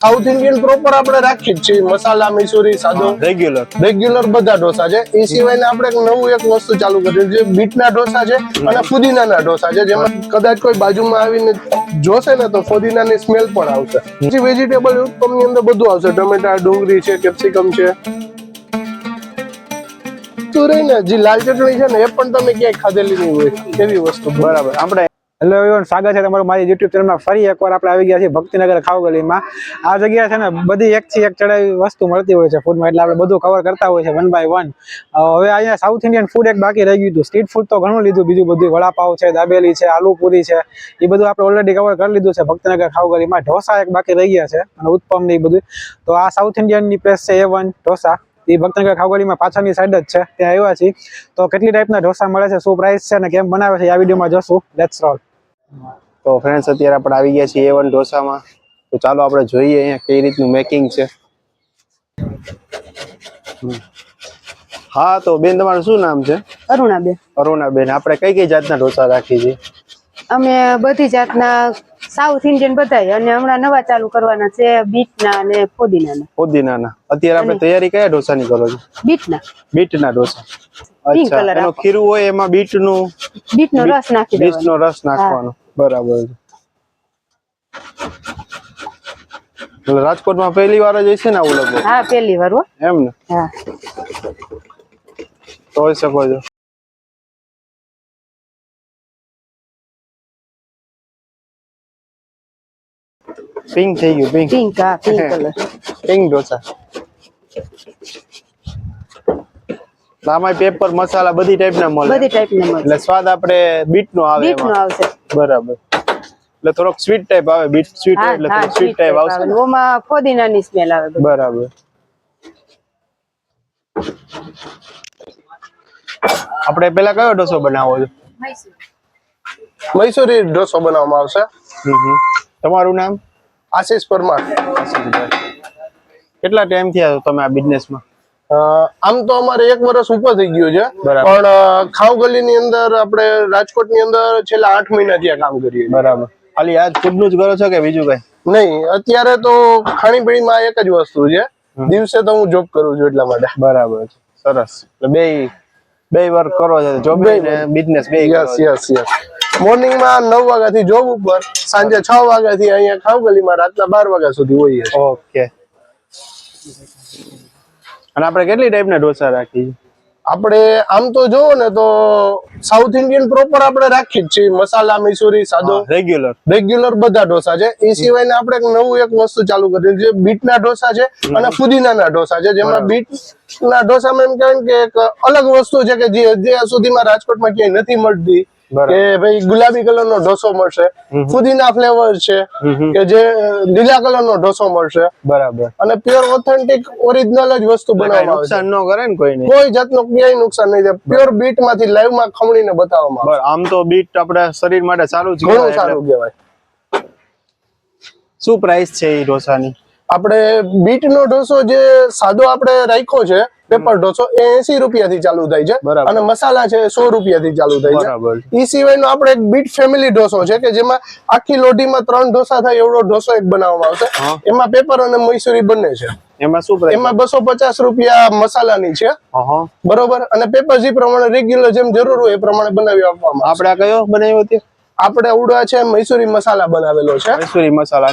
South Indian proper આપણે રાખી જ છીએ, મસાલા મૈસુરી સાદો રેગ્યુલર બધા ઢોસા છે. એ સિવાય આપણે નવું એક વસ્તુ ચાલુ કરી છે, બીટના ઢોસા છે અને ફુદીનાના ઢોસા છે, જેમાં કદાચ કોઈ બાજુમાં આવીને જોશે ને તો ફુદીનાની સ્મેલ પણ આવશે. પછી વેજીટેબલ ઉત્પમની અંદર બધું આવશે, ટમેટા, ડુંગળી છે, કેપ્સિકમ છે. તો રહી ને જે લાલ ચટણી છે ને એ પણ તમે ક્યાંય ખાધેલી નહીં હોય એવી વસ્તુ. બરાબર. આપણે હેલો એવરીવન, સ્વાગત છે તમારું મારી YouTube ચેનલમાં. ફરી એકવાર આપણે આવી ગયા છીએ ભક્તિનગર ખાઉગલીમાં. આ જગ્યા છે ને બધી એકથી એક ચડાવી વસ્તુ મળતી હોય છે ફૂડમાં, એટલે આપણે બધું કવર કરતા હોય છે 1 by 1. હવે અહીંયા સાઉથ ઇન્ડિયન ફૂડ એક બાકી રહી ગયું હતું. સ્ટ્રીટ ફૂડ તો ઘણું લીધું, બીજું બધું વડાપાવ છે, દાબેલી છે, આલુ પૂરી છે, એ બધું આપણે ઓલરેડી કવર કરી લીધું છે ભક્તિનગર ખાઉગલીમાં. ઢોસા એક બાકી રહી ગયા છે અને ઉત્પમ ને એ બધું. તો આ સાઉથ ઇન્ડિયનની પ્લેસ છે A1 ઢોસા. એ ભક્તિનગર ખાઉગલીમાં પાછળની સાઈડ જ છે, ત્યાં આવ્યા છીએ. તો કેટલી ટાઈપના ઢોસા મળે છે, શું પ્રાઇસ છે અને કેમ બનાવે છે, આ વિડીયોમાં જોશું. Let's role. તો ફ્રેન્ડ્સ, અત્યારે આપણે આવી ગયા છીએ A1 ઢોસામાં. તો ચાલો આપણે જોઈએ અહીંયા કઈ રીતનું મેકિંગ છે. હા, તો બેન તમારું શું નામ છે? અરુણાબેન. અરુણાબેન, આપણે કઈ કઈ જાતના ઢોસા રાખી છે? અમે બધી જાતના સાઉથ ઇન્ડિયન બધાય, અને હમણાં નવા ચાલુ કરવાના છે બીટના અને ફુદીનાના. અત્યારે આપણે તૈયારી કયા ઢોસાની કરો છો? બીટના ઢોસા. અચ્છા, એનો ખીરું હોય એમાં બીટનો રસ નાખી દેવાનો. બીટનો રસ નાખવાનો. બરાબર. એટલે રાજકોટમાં પહેલી વાર જ હશે ને આવું લગભગ? હા, પહેલી વાર હો. એમ ને? હા. જોઈ શકો છો. પિંક થઈ ગયું. પિંક. હા, પિંક કલર. પિંક ઢોસા. આમાં પેપર મસાલા બધી ટાઈપના મળે. બધી ટાઈપના મળે. એટલે સ્વાદ આપણે બીટનો આવે. બીટનો આવશે. બરાબર. એટલે થોડોક સ્વીટ ટાઈપ આવે. બીટ સ્વીટ એટલે થોડું સ્વીટ ટાઈપ આવશે. ઓમાં ફુદીનાની સ્મેલ આવે. બરાબર. આપણે પહેલા કયો ઢોસો બનાવવો છે? મૈસુરી ઢોસો બનાવવામાં આવશે. તમારું નામ? આશીષ પરમાર. કેટલા ટાઈમ થયા તમે આ બિઝનેસમાં? આમ તો અમારે 1 વર્ષ ઉપર થઈ ગયું છે, પણ ખાઉગલી ની અંદર આપણે રાજકોટ ની અંદર છેલ્લા 8 મહિના ત્યાં કામ કરીએ. બરાબર. ખાલી આજ ફૂડ નું જ કરો છો કે બીજું કઈ? નહીં, અત્યારે તો ખાણીપીણી માં એક જ વસ્તુ છે. દિવસે તો હું જોબ કરું છું એટલા માટે. બરાબર. સરસ. એટલે બે વર્ક કરો છો, જોબ ને બિઝનેસ બે. યસ. મોર્નિંગ માં 9 વાગ્યાથી જોબ ઉપર, સાંજે 6 વાગ્યાથી અહીંયા ખાઉગલીમાં રાતના 12 વાગ્યા સુધી હોઈએ. ઓકે. અને આપણે કેટલી ટાઈપના ઢોસા રાખી? આપણે આમ તો જોવો ને તો સાઉથ ઇન્ડિયન પ્રોપર આપણે રાખી જ છીએ, મસાલા મૈસુરી સાદો રેગ્યુલર બધા ઢોસા છે. એ સિવાય આપણે નવું એક વસ્તુ ચાલુ કરી છે, બીટના ઢોસા છે અને ફુદીનાના ઢોસા છે, જેમાં બીટના ઢોસામાં એમ કહેવાય કે એક અલગ વસ્તુ છે કે જે સુધીમાં રાજકોટમાં ક્યાંય નથી મળતી, કે ભાઈ ગુલાબી કલર નો ઢોસો મળશે, ફુદીના ફ્લેવર છે, કે જે લીલા કલર નો ઢોસો મળશે. બરાબર. અને પ્યોર ઓથેન્ટિક ઓરિજિનલ જ વસ્તુ બનાવવામાં આવે છે. નુકસાન ન કરે ને કોઈને? કોઈ જાતનું ક્યાંય નુકસાન નહીં થાય. પ્યોર બીટ માંથી લાઈવ માં ખમણીને બતાવવામાં આવે. આમ તો બીટ આપણે શરીર માટે સારું છે, ઘણું સારું કહેવાય. શું પ્રાઇસ છે એ ઢોસાની? આપણે બીટ નો ઢોસો જે સાદો આપણે રાખ્યો છે પેપર ઢોસો, એ 80 રૂપિયાથી ચાલુ થાય છે, અને મસાલા છે 100 રૂપિયાથી ચાલુ થાય છે. એ સિવાયનો આપણે એક બીટ ફેમિલી ઢોસો છે કે જેમાં આખી લોઢીમાં 3 ઢોસા થાય એવડો ઢોસો એક બનાવવામાં આવશે. એમાં પેપર અને મૈસુરી બંને છે. એમાં શું પ્રાઇસ? એમાં 250 રૂપિયા મસાલાની છે. બરોબર. અને પેપર જે પ્રમાણે રેગ્યુલર જેમ જરૂર હોય એ પ્રમાણે બનાવી આપવામાં. આપણે કયો બનાવ્યો છે? આપણે ઉડા છે મૈસુરી મસાલા બનાવેલો છે. મૈસુરી મસાલા.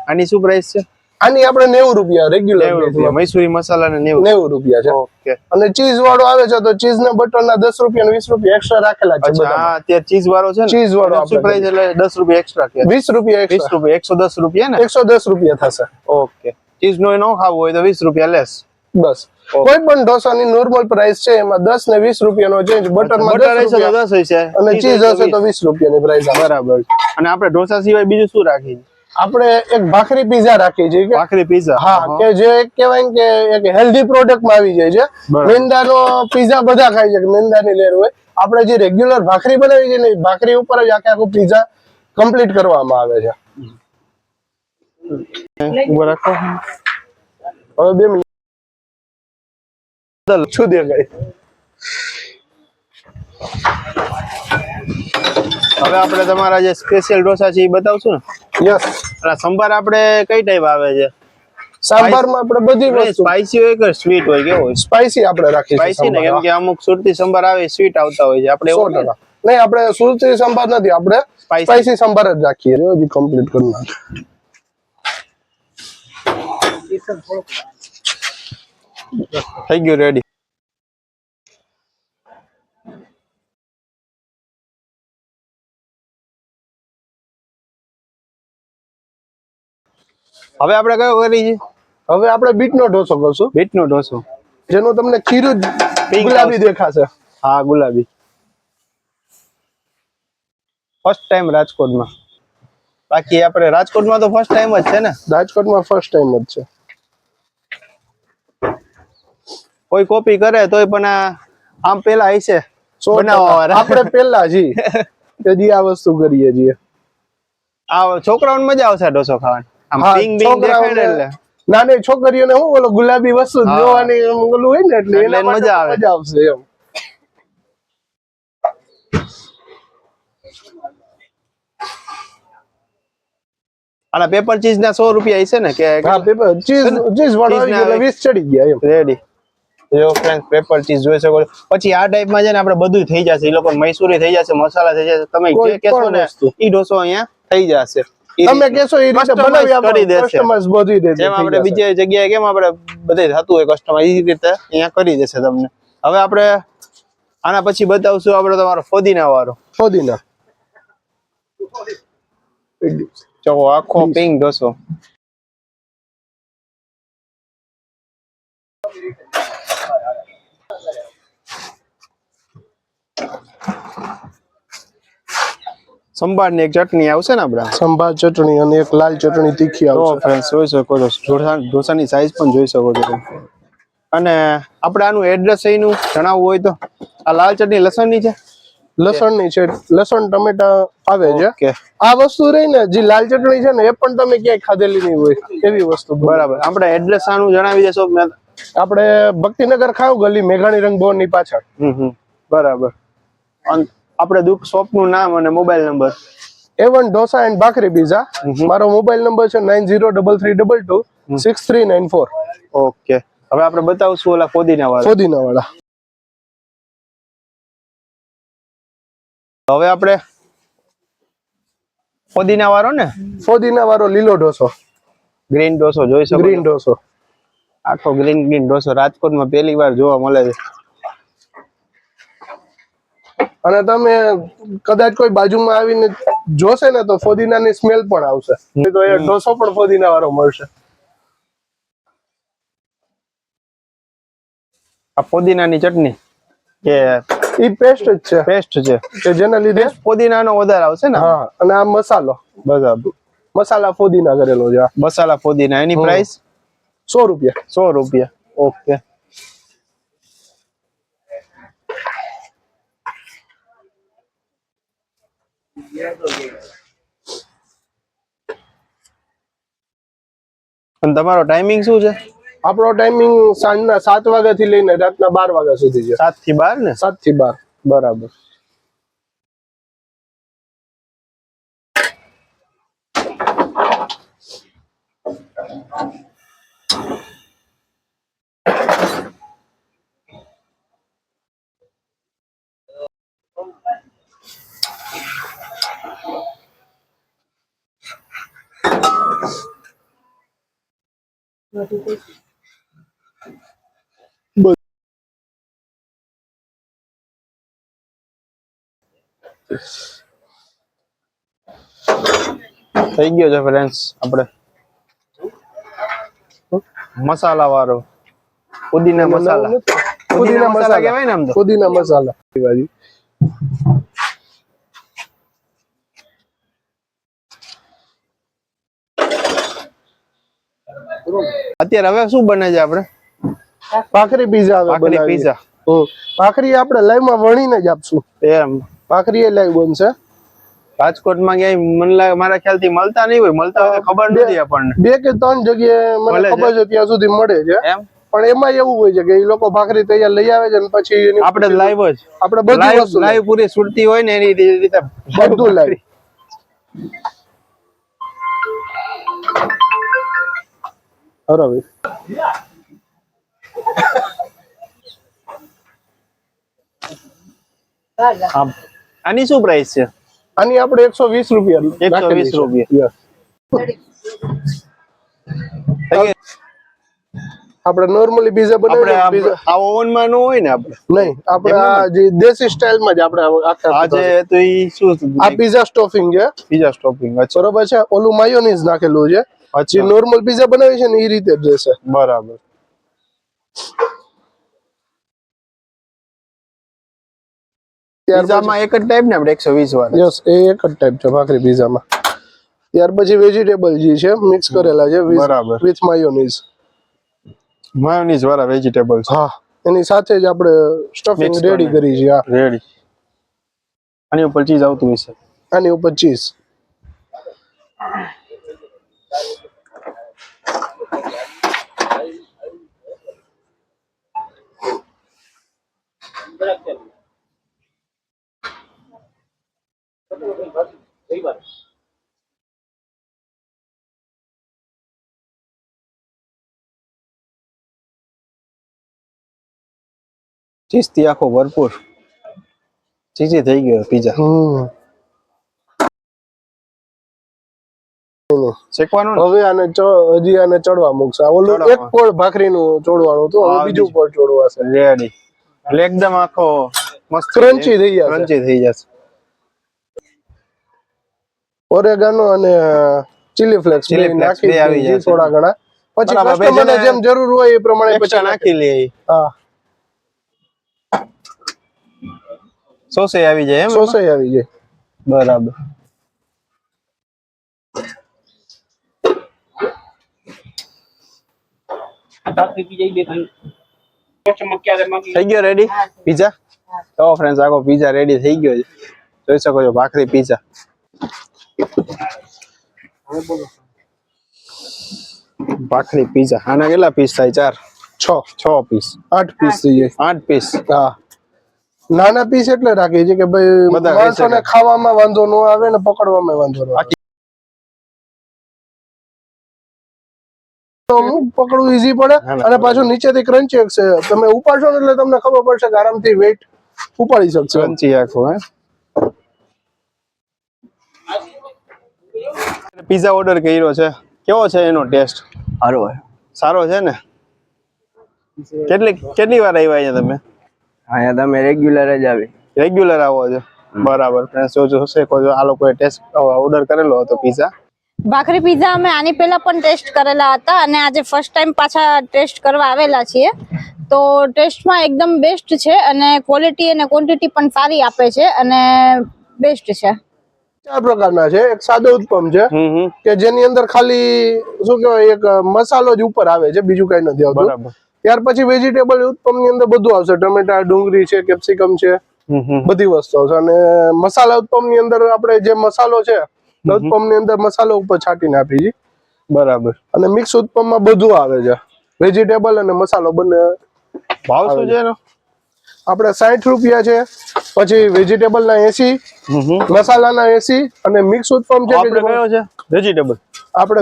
આની શું પ્રાઇસ છે? આની આપણે 90 રૂપિયા રેગ્યુલર. મૈસુરી મસાલા ને 90 રૂપિયા છે. ઓકે. અને ચીઝ વાળો આવે છે તો ચીઝ ના બટર ના 10 રૂપિયા અને 20 રૂપિયા એક્સ્ટ્રા રાખેલા છે. હા, અત્યારે ચીઝ વાળો છે ને? ચીઝ વાળો શું પ્રાઇસ? એટલે 10 રૂપિયા એક્સ્ટ્રા કે 20 રૂપિયા એક્સ્ટ્રા. 20 રૂપિયા. 110 રૂપિયા ને? 110 રૂપિયા થશે. ઓકે. ચીઝ નો ન ખાવું હોય તો 20 રૂપિયા લેસ. બસ. કોઈ પણ ઢોસાની નોર્મલ પ્રાઇસ છે, એમાં 10 ને 20 રૂપિયાનો ચેન્જ. બટર માં 10 હશે અને ચીઝ હશે તો 20 રૂપિયાની પ્રાઇસ. બરાબર. અને આપણે ઢોસા સિવાય બીજું શું રાખી? આપણે એક ભાખરી પીઝા રાખી છે. ભાખરી પીઝા? હા, કે જે કહેવાય કે એક હેલ્ધી પ્રોડક્ટ માં આવી જાય છે. મેંદાનો પીઝા બધા ખાય છે કે મેંદાની લેર હોય. આપણે જે રેગ્યુલર ભાખરી બનાવી છે ને, ભાખરી ઉપર જ આખું પીઝા કમ્પ્લીટ કરવામાં આવે છે. હવે 2 મિનિટ શું દેખાય. હવે આપણે તમારા જે સ્પેશિયલ ઢોસા છે એ બતાવશું ને? યસ. સંભાર આપણે કઈ ટાઈપ આવે છે? સાંભારમાં આપણે બધી વસ્તુ સ્પાઈસી હોય કે સ્વીટ હોય, કેવો હોય? સ્પાઈસી આપણે રાખીએ છીએ સ્પાઈસી ને, કેમ કે અમુક સુરતી સંભાર આવે સ્વીટ આવતા હોય છે, આપણે 100%. નહીં, આપણે સુરતી સંભાર નથી, આપણે સ્પાઈસી સંભાર જ રાખીએ. હજી કમ્પ્લીટ કરી નાખ. થઈ ગયું રેડી. હવે આપણે કયો કરી છે? હવે આપણે બીટનો ઢોસો કરશું, બીટનો ઢોસો, જેનું તમને ખીરું Pink ગુલાબી દેખાશે. હા ગુલાબી. ફર્સ્ટ ટાઈમ રાજકોટમાં. બાકી આપણે રાજકોટમાં તો ફર્સ્ટ ટાઈમ જ છે ને? રાજકોટમાં ફર્સ્ટ ટાઈમ જ છે. કોઈ કોપી કરે તોય પણ આમ પેલા હશે 100%. બનાવવા વાળા. આપણે પેલા જી હજી આ વસ્તુ કરીએ છીએ. આ છોકરાઓને મજા આવશે આ ઢોસો ખાવાની. આમ હા, પિંગ બિંગ દેખાય ને એટલે. નાની છોકરીઓને શું ઓલો ગુલાબી વસ્તુ હા. જોવાની ઓલું હોય ને, એટલે એટલે એના માટે મજા આવે. મજા આવશે એમ. આના પેપર ચીઝ ના 100 રૂપિયા હશે ને? કે હા, પેપર ચીઝ વાળો આવી ગયો એટલે 20 ચડી ગયા એમ. રેડી. જો ફ્રેન્ડ પેપર ચીઝ જોઈ શકો છો. પછી આ ટાઈપમાં છે ને આપણે બધું થઈ જશે. એ લોકો મૈસૂરી થઈ જશે, મસાલા થઈ જશે. તમે કોઈ જે કહેશો પણ ને વસ્તુ. ઈ ઢોસો અહીંયા થઈ જશે. તમે કહેશો એ રીતે Customize બનાવી આપો, કરી દેશે. કસ્ટમાઇઝ બધી રીતે જેમ થઈ આપણે જશે. બીજી જગ્યાએ કેમ આપણે બધે થતું હોય કસ્ટમાઇઝ, એ રીતે અહીંયા કરી દેશે તમને. હવે આપણે આના પછી બતાવશું આપણે તમારો ફોદીના વાળો. ફોદીના. જો આખો પિંક ઢોસો. સંભાર ની એક ચટણી આવશે ને આપણે? સંભાર ચટણી અને એક લાલ ચટણી તીખી તો આવશે. ફ્રેન્ડ્સ જોઈ શકો છો, ઢોસાની સાઈઝ પણ જોઈ શકો છો તમે. અને આપણે આનું એડ્રેસ એનું જણાવવું હોય તો, આ લાલ ચટણી લસણની છે? લસણની છે, લસણ ટમેટા આવે છે. ઓકે આ વસ્તુ રહી ને, જે લાલ ચટણી છે ને, એ પણ તમે ક્યાંય ખાધેલી નહીં હોય એવી વસ્તુ. બરાબર. આપણે એડ્રેસ આનું જણાવી દેશો? આપણે ભક્તિનગર ખાવ ગલી, મેઘાણી રંગભવન ની પાછળ. બરાબર. આપણે દુઃખ શોપ નું નામ અને mobile number? A1 dosa and bhakri pizza. મારો મોબાઈલ નંબર છે 9033226394. ઓકે. હવે આપણે બતાવશું ઓલા ફોદીના વાળા. ફોદીના વાળા. હવે આપણે ફોદીના વાળો ને, ફોદીના વાળો લીલો ઢોસો, ગ્રીન ઢોસો જોઈ શકો. ગ્રીન ઢોસો. આખો ગ્રીન ઢોસો રાજકોટમાં પહેલી વાર જોવા મળે છે. અને તમે કદાચ કોઈ બાજુમાં આવીને જોશે ને તો ફોદીનાની સ્મેલ પણ આવશે. તો એ ઢોસો પણ ફોદીના વાળો મળશે. આ ફોદીનાની ચટણી કે ઈ પેસ્ટ જ છે, પેસ્ટ છે, કે જેના લીધે ફોદીનાનો વધારે આવશે ને? હા. અને આ મસાલો, બરાબર. મસાલા ફોદીના કરેલો છે. મસાલા ફોદીના, એની પ્રાઇસ 100 રૂપિયા. 100 રૂપિયા. ઓકે. અને તમારો ટાઈમિંગ શું છે? આપણો ટાઈમિંગ સાંજના 7 વાગ્યા થી લઈને રાતના 12 વાગ્યા સુધી છે. 7 થી 12 ને? 7 થી 12. બરાબર. થઈ ગયો છે ફ્રેન્ડ્સ આપણે મસાલા વાળો પુદીના મસાલા. પુદીના મસાલા કહેવાય ને આમ તો? પુદીના મસાલા. અત્યારે હવે શું બને છે આપણે? ભાખરી પીઝા આવે ભાખરી બનાવીએ. પીઝા. ભાખરી આપણે લાઈવ માં વણીને જ આપશું. એમ ભાખરી એ લાઈવ બનશે. રાજકોટમાં ક્યાંય મને લાગે મારા ખ્યાલથી મળતા નહીં હોય, મળતા હોય તો ખબર નથી આપણને. 2 કે 3 જગ્યાએ મને મળે ખબર છે ત્યાં સુધી મળે છે. એમ પણ એમાં એવું હોય છે કે એ લોકો ભાખરી તૈયાર લઈ આવે છે ને પછી એની આપણે લાઈવ જ આપણે બધી વસ્તુ લાઈવ પૂરી સુરતી હોય ને એની રીતે બધું લાઈવ. હરાવી આની શું પ્રાઇસ છે? આની આપણે 120 રૂપિયા 120 રૂપિયા. આપણે નોર્મલી પીઝા આપણે બનાવીએ પીઝા આ ઓવન માં ન હોય ને આપણે નહીં, આપણે આ જે દેશી સ્ટાઇલ માં જ આપણે આખા આજે તો ઈ શું આ પીઝા સ્ટફિંગ છે પીઝા સ્ટોપિંગ? અચ્છા બરોબર છે. ઓલું માયોનીઝ નાખેલું છે. જે અચ્છા નોર્મલ પીઝા બનાવી છે ને એ રીતે જ રહેશે. બરાબર. પીઝામાં એક જ ટાઈપ ને આપણે 120 વાળા? યસ, એ એક જ ટાઈપ છે ભાખરી પીઝામાં. ત્યાર પછી વેજીટેબલ જે છે મિક્સ કરેલા છે બરાબર. With mayonnaise. માયોનીઝ વાળા વેજીટેબલ્સ. હા, એની સાથે જ આપણે સ્ટફિંગ Mix રેડી કરીને. કરી છે. હા, રેડી. આની ઉપર ચીઝ આવતું હશે. આની ઉપર ચીઝ. ચીઝ થી આખો ભરપૂર ચીઝી થઈ ગયો પીઝા. શેકવાનું ને? હવે આને હજી આને ચડવા મૂકશે. આ ઓલું ચડવા. એક પોળ ભાખરીનું ચોડવાનું હતું, હવે હા, બીજું બીજું. પોળ ચોડવાશે. રેડી. એટલે એકદમ આખો મસ્ત Crunchy થઈ જશે. ક્રન્ચી થઈ જશે. ઓરેગાનો અને ચીલી ફ્લેક્સ Chili flakes નાખી બે આવી દીધી જશે. થોડા ઘણા. પછી બરાબર, બે કસ્ટમરને જણા જેમ જરૂર હોય એ પ્રમાણે એક્સ્ટ્રા પછી નાખી લે. હા, સોસે આવી જાય એમ? સોસઈ આવી જાય. બરાબર. થઈ ગયો રેડી પીઝા? તો ફ્રેન્ડ્સ આખો પીઝા રેડી થઈ ગયો છે. જોઈ શકો છો ભાખરી પીઝા. ભાખરી પીઝા. આના કેટલા પીસ થાય? 4 6 પીસ. 8 પીસ થઈ જાય. 8 પીસ. હા, નાના પીસ એટલે રાખીએ છીએ કે ભાઈ બધા ખાઈ માણસોને શકે. ખાવામાં વાંધો ન આવે ને પકડવામાં વાંધો ન આવે. પકડવું ઈઝી પડે અને પાછું નીચેથી ક્રન્ચી હશે. તમે ઉપાડશો ને એટલે તમને ખબર પડશે કે આરામથી વેઇટ ઉપાડી શકશો. ક્રન્ચી આખો હે. પીઝા ઓર્ડર કર્યો છે, કેવો છે એનો ટેસ્ટ? સારો છે ને? કેટલી વાર આવ્યા અહીંયા તમે? અહીંયા તમે રેગ્યુલર જ આવી. રેગ્યુલર આવો છો? બરાબર. ફ્રેન્ડ્સ જો શકો છો આ લોકોએ ટેસ્ટ ઓર્ડર કરેલો હતો પીઝા. ભાખરી પીઝા અમે આની પહેલા પણ ટેસ્ટ કરેલા હતા અને આજે ફર્સ્ટ ટાઈમ પાછા ટેસ્ટ કરવા આવેલા છીએ. તો ટેસ્ટમાં એકદમ બેસ્ટ છે અને ક્વોલિટી અને ક્વોન્ટિટી પણ સારી આપે છે અને બેસ્ટ છે. 4 પ્રકારના છે. એક સાદો ઉત્પમ છે કે જેની અંદર ખાલી શું કહેવાય એક મસાલો જ ઉપર આવે છે, બીજું કઈ નથી આવતું. બરાબર. ત્યાર પછી વેજીટેબલ ઉત્પમ ની અંદર બધું આવશે. ટમેટા, ડુંગળી છે, કેપ્સિકમ છે, બધી વસ્તુ આવશે. અને મસાલા ઉત્પમ ની અંદર આપણે જે મસાલો છે ઉત્પમ ની અંદર મસાલો ઉપર છાંટીને આપી છે. બરાબર. અને મિક્સ ઉત્પમ માં બધું આવે છે, વેજીટેબલ અને મસાલો બંને. ભાવ શું છે એનો? આપણે 60 રૂપિયા છે, પછી વેજીટેબલ ના 80, મસાલાના 80 અને મિક્સ ઉત્પમ છે આપણે કયો છે? વેજીટેબલ. આપણે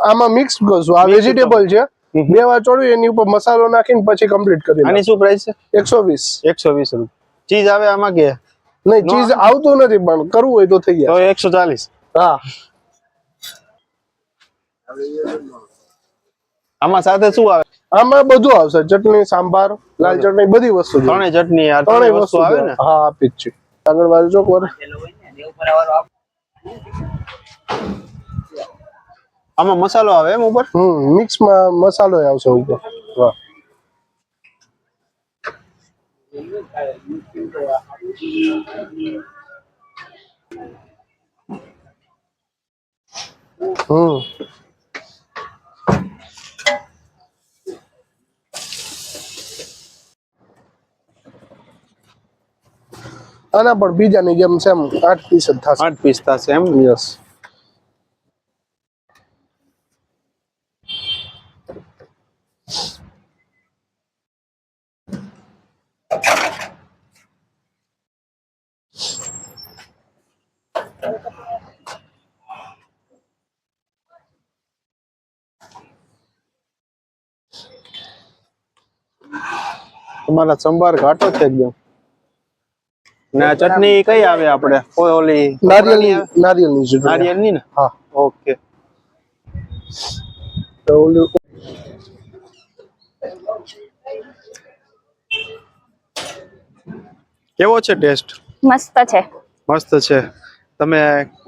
આમાં મિક્સ કરશું. આ વેજીટેબલ છે, 2 વાર ચોળવી એની ઉપર મસાલો નાખીને પછી કમ્પ્લીટ કરી. આની શું પ્રાઇસ છે? 120. 120 રૂપિયા. ચીઝ આવે આમાં કે નહીં, ચીઝ આવતું નથી પણ કરવું હોય તો થઈ તો જાય. 140. હા, આમાં સાથે શું આવે? આમાં બધું આવશે. ચટણી, સાંભાર, લાલ ચટણી, બધી વસ્તુ છે. ત્રણેય ચટણી આ ત્રણેય ત્રણેય વસ્તુ આવે ને? હા, આપી જ છે. આગળ બાજુ ચોક વાર આમાં મસાલો આવે એમ ઉપર? મિક્સમાં મસાલો આવશે ઉપર. વાહ, આના પણ બીજાની જેમ સેમ 8 પીસ જ થશે. 8 પીસ થશે એમ? યસ. તમારા સંભાર ઘાટો છે એકદમ. ને આ ચટણી કઈ આવે આપણે ઓલી નારિયેળની ચટણી. નારિયેળની ને? હા. ઓકે. તો ઓલું કેવો છે ટેસ્ટ? મસ્ત છે. મસ્ત છે. તમે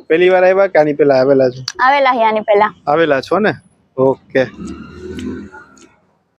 પહેલી વાર આવ્યા કે આની પહેલા આવેલા છો? આવેલા આની પહેલા. આવેલા છો ને? ઓકે.